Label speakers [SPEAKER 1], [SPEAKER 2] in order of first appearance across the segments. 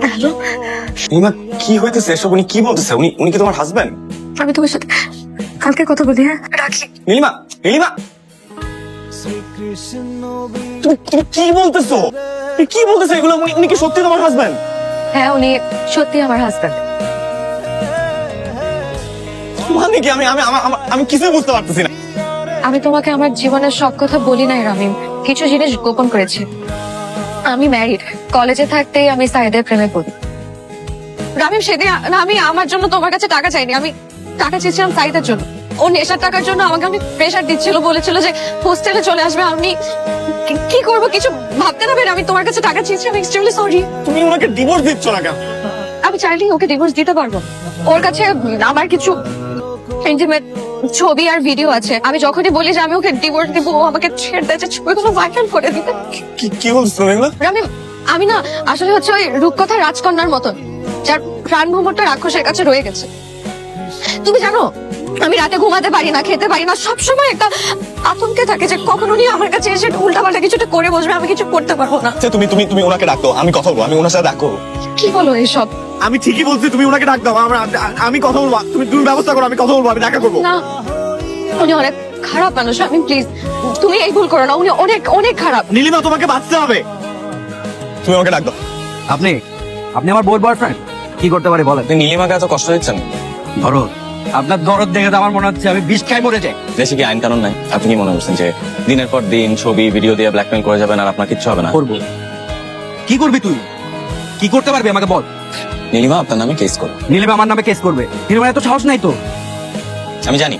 [SPEAKER 1] Hello
[SPEAKER 2] Nilima, কি হইতেছে এসব? উনি কি বলতেছে? উনি কি তোমার হাজবেন্ড?
[SPEAKER 1] আমি তোমার সাথে কালকে কথা বলি, হ্যাঁ রাখি।
[SPEAKER 2] নীলিমা, নীলিমা, তুমি কি বলতেছো? কি বলতেছো এগুলো? উনি কি সত্যি তোমার হাজবেন্ড?
[SPEAKER 1] হ্যাঁ উনি সত্যি আমার হাজবেন্ড।
[SPEAKER 2] মানে কি? আমি কিছুই বুঝতে পারতেছি না।
[SPEAKER 1] আমি তোমাকে আমার জীবনের সব কথা বলি নাই রামিম, কিছু জিনিস গোপন করেছি। আমি ম্যারিড, কলেজে থাকতেই আমি সাইদের প্রেমে পড়ি। রামিম সেদিন আমি আমার জন্য তোমার কাছে টাকা চাইনি, আমি টাকা চেয়েছিলাম সাইদের জন্য। ও নেশার টাকার জন্য আমাকে অনেক প্রেশার দিচ্ছিল, বলেছিল যে হোস্টেলে চলে আসবে। আমি কি করব কিছু ভাবতে না পেরে আমি তোমার কাছে টাকা চেয়েছি। আমি এক্সট্রিমলি সরি।
[SPEAKER 2] তুমি ওনাকে ডিভোর্স দিচ্ছ না কেন?
[SPEAKER 1] আমি চাইলেই ওকে ডিভোর্স দিতে পারবো। ওর কাছে আমার কিছু ইন্টিমেট ছবি আর ভিডিও আছে। আমি যখনই বলি যে আমি ওকে ডিভোর্স দিব, ও আমাকে ছেড়ে দেয়, যে ছবিগুলো ভাইরাল করে দিতে।
[SPEAKER 2] কি বলছো এগুলো?
[SPEAKER 1] আমি না আসলে হচ্ছে ওই রূপকথা রাজকন্যার মতন, যার প্রাণ ভ্রমণটা রাক্ষসের কাছে রয়ে গেছে। তুমি জানো আমি রাতে ঘুমাতে পারি না, খেতে পারি না, সবসময় একটা আতঙ্কে থাকে যে কখন উনি আমার কাছে এসে উল্টাপাল্টা কিছুটা করে বসবে, আমি কিছু করতে পারবো না।
[SPEAKER 2] তুমি ওনাকে ডাক দাও, আমি কথা বলবো। আমি ওনার সাথে ডাক করবো।
[SPEAKER 1] কি বলো এসব?
[SPEAKER 2] আমি ঠিকই বলছি, তুমি ওনাকে ডাক দাও। আমি কথা বলবো। তুমি ব্যবস্থা করো, আমি কথা বলবো, আমি দেখা করবো।
[SPEAKER 1] না, উনি অনেক খারাপ মানুষ। আমি প্লিজ, তুমি এই ভুল করো না। উনি অনেক অনেক খারাপ।
[SPEAKER 2] নীলিমা, তোমাকে বাঁচতে হবে। তুমি আমাকে ডাক দাও।
[SPEAKER 3] আপনি আমার বউর বয়ফ্রেন্ড, কি করতে পারি বলেন?
[SPEAKER 2] আপনি নীলিমাকে এত কষ্ট দিচ্ছেন?
[SPEAKER 3] দরদ, আপনার দরদ দেখে তো আমার মনে হচ্ছে আমি বিষ খাই মরে যাই।
[SPEAKER 2] দেশে কি আইন কানুন নাই? আপনি কি মনে করছেন যে দিনের পর দিন ছবি ভিডিও দিয়ে ব্ল্যাকমেল করে যাবেন আর আপনার কিচ্ছু হবে না?
[SPEAKER 3] করবো। কি করবি তুই? কি করতে পারবি আমাকে বল।
[SPEAKER 2] নীলিমা আপনার নামে কেস করো।
[SPEAKER 3] নীলিমা আমার নামে কেস করবে? নীলিমার এত সাহস নাই তো।
[SPEAKER 2] আমি জানি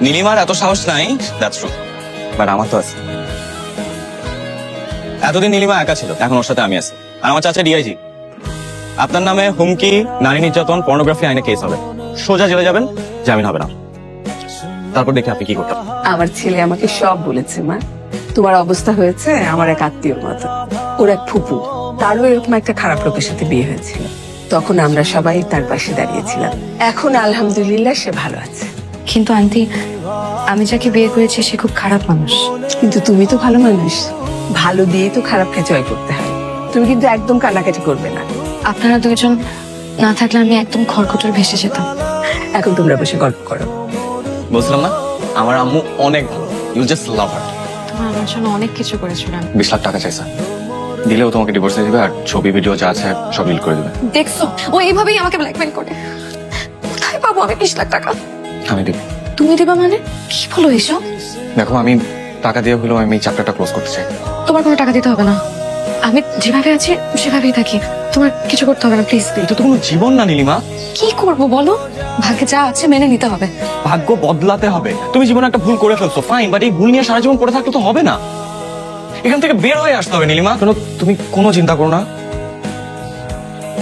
[SPEAKER 2] নীলিমার এত সাহস নাই, দ্যাটস ট্রু, বাট আমার তো আছে। এতদিন নীলিমা একা ছিল, এখন ওর সাথে আমি আছি। আর আমার চাচা ডিআইজি। আপনার নামে হুমকি, নারী নির্যাতন, পর্নোগ্রাফি আইনে কেস হবে। সোজা জেলে যাবেন, জামিন হবে না। তারপর দেখে আপনি কি করতেন।
[SPEAKER 4] আমার ছেলে আমাকে সব বলেছে, মা তোমার অবস্থা হয়েছে আমার এক আত্মীয়র মতো। ওর এক ফুপু, তারও এরকম একটা খারাপ লোকের সাথে বিয়ে হয়েছিল। তখন আমরা সবাই তার পাশে দাঁড়িয়েছিলাম। এখন আলহামদুলিল্লাহ সে ভালো আছে।
[SPEAKER 1] কিন্তু আন্টি, আমি যাকে বিয়ে করেছি সে খুব খারাপ মানুষ।
[SPEAKER 4] কিন্তু তুমি তো ভালো মানুষ, ভালো দিয়ে তো খারাপকে জয় করতে হয়। তুমি কিন্তু একদম কান্নাকাটি করবে না।
[SPEAKER 1] আপনারা দুইজন না থাকলে আমি একদম খড়কুটোর ভেসে যেতাম।
[SPEAKER 4] এখন তোমরা বসে গল্প করো।
[SPEAKER 2] বলছিলাম না, আমার আম্মু অনেক ভালো। ইউ জাস্ট লাভ হার।
[SPEAKER 1] তোমার আমার জন্য অনেক কিছু করেছিল।
[SPEAKER 2] 20 লাখ টাকা চাইছে, দিলেও তোমাকে ডিভোর্স দিয়ে দিবে আর ছবি ভিডিও যা আছে সব ডিলিট করে দিবে।
[SPEAKER 1] দেখছো ও এইভাবেই আমাকে ব্ল্যাকমেল করে। কোথায় পাবো আমি 20 লাখ টাকা?
[SPEAKER 2] আমি দিব।
[SPEAKER 1] তুমি দিবা মানে? কি বলো এসব?
[SPEAKER 2] দেখো, আমি টাকা দিয়ে হলেও আমি চ্যাপ্টারটা ক্লোজ করতে চাই।
[SPEAKER 1] তোমার কোনো টাকা দিতে হবে না, আমি যেভাবে আছি সেভাবেই থাকি। তোমার কিছু করতে হবে না প্লিজ।
[SPEAKER 2] এটা তো কোনো জীবন না নীলিমা।
[SPEAKER 1] কি করব বলো? ভাগ্যে যা আছে মেনে নিতে হবে।
[SPEAKER 2] ভাগ্য বদলাতে হবে। তুমি জীবনে একটা ভুল করে ফেলছো, ফাইন, বাট এই ভুল নিয়ে সারা জীবন পড়ে থাকলে তো হবে না। এখান থেকে বের হয়ে আসতে হবে নীলিমা। কেন? তুমি কোনো চিন্তা করো না,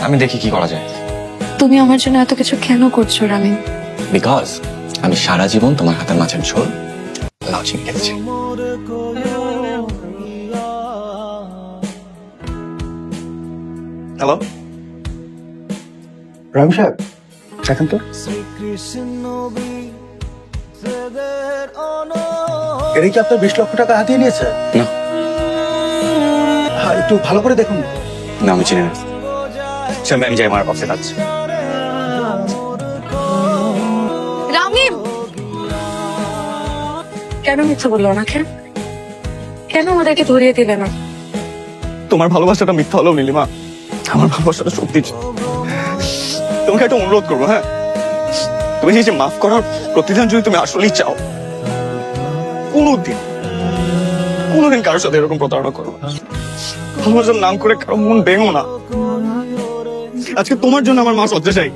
[SPEAKER 2] আমি দেখি কি করা যায়।
[SPEAKER 1] তুমি আমার জন্য এত কিছু কেন করছো রামিন?
[SPEAKER 2] বিকজ আমি সারা জীবন তোমার হাতের মাছের ঝোল লাউ চিংড়ি খেয়েছি। হ্যালো
[SPEAKER 3] রাম সাহেব, দেখেন তো এটা কি আপনার 20 লক্ষ টাকা হাতিয়ে নিয়েছে?
[SPEAKER 2] না।
[SPEAKER 3] হ্যাঁ, একটু ভালো করে দেখুন।
[SPEAKER 2] না, আমি চিনি না। আমি যাই, আমার অফিসে যাচ্ছি।
[SPEAKER 1] রামিম কেন মিথ্যা বললো না? কেন আমাদেরকে ধরিয়ে দিলে না?
[SPEAKER 2] তোমার ভালোবাসাটা মিথ্যা হলো নীলিমা, আমার ভালোবাসাটা সত্যি। তোমাকে একটা অনুরোধ করবো, হ্যাঁ? তুমি যে মাফ করার প্রতিদান যদি তুমি আসলেই চাও, কোনোদিন কারোর সাথে এরকম প্রতারণা করো না। ভালোবাসার নাম করে কারো মন ভেঙো না। আজকে তোমার জন্য আমার মা শয্যাশায়ী।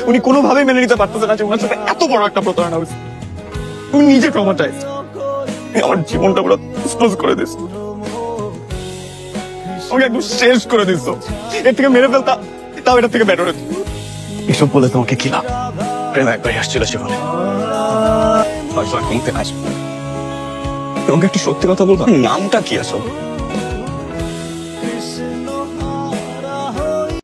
[SPEAKER 2] উনি কোনোভাবেই মেনে নিতে পারতেছে না যে ওনার সাথে এত বড় একটা প্রতারণা হয়েছে। তুমি নিজে ট্রমাটাইজ, আমার জীবনটা পুরো ক্লোজ করে দিস, আমাকে একদম শেষ করে দিস। এর থেকে মেরে ফেলতা, তাও এটার থেকে বেটার হতো। এসব বলে তোমাকে কি লাভ? প্রেম একবারই আসছিল জীবনে, তোমাকে একটু সত্যি কথা বলবো, নামটা কি আসলে?